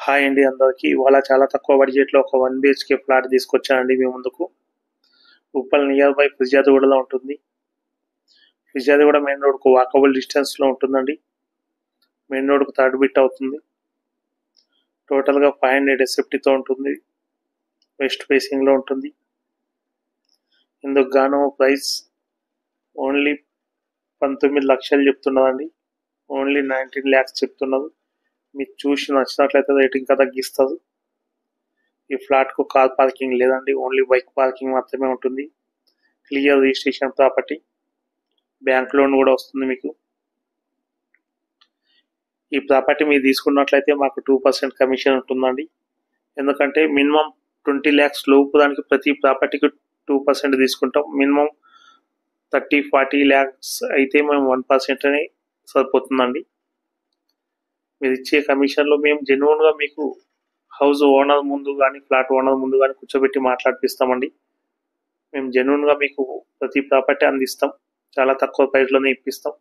Hi అండి అందరికీ. ఇవాళ చాలా తక్కువ బడ్జెట్లో ఒక 1 BHK ఫ్లాట్ తీసుకొచ్చానండి మీ ముందుకు. ఉప్పల్ నియర్ బై ఫిర్యాదుగూడలో ఉంటుంది. ఫిర్యాదుగూడ మెయిన్ రోడ్కు వాకబుల్ డిస్టెన్స్లో ఉంటుందండి. మెయిన్ రోడ్కు థర్డ్ బిట్ అవుతుంది. టోటల్గా 500 SFTతో ఉంటుంది. వెస్ట్ ఫేసింగ్లో ఉంటుంది. ఇందుకు గాను ప్రైస్ ఓన్లీ 19 లక్షలు చెప్తున్నదండి. ఓన్లీ 19 lakhs చెప్తున్నది. మీకు చూసి నచ్చినట్లయితే రేటింగ్ ఇంకా తగ్గిస్తుంది. ఈ ఫ్లాట్కు కార్ పార్కింగ్ లేదండి, ఓన్లీ బైక్ పార్కింగ్ మాత్రమే ఉంటుంది. Clear registration property, bank loan కూడా వస్తుంది మీకు. ఈ ప్రాపర్టీ మీరు తీసుకున్నట్లయితే మాకు 2% కమిషన్ ఉంటుందండి. ఎందుకంటే మినిమం 20 lakhs లోపు దానికి ప్రతి ప్రాపర్టీకి 2% తీసుకుంటాం. మినిమం 30-40 lakhs అయితే మేము 1% అనే సరిపోతుందండి. మీరు ఇచ్చే కమిషన్లో మేము జెన్యున్గా మీకు హౌస్ ఓనర్ ముందు కానీ ఫ్లాట్ ఓనర్ ముందు కానీ కూర్చోబెట్టి మాట్లాడిపిస్తామండి. మేము జెన్యున్గా మీకు ప్రతి ప్రాపర్టీ అందిస్తాం. చాలా తక్కువ ప్రైస్లోనే ఇప్పిస్తాం.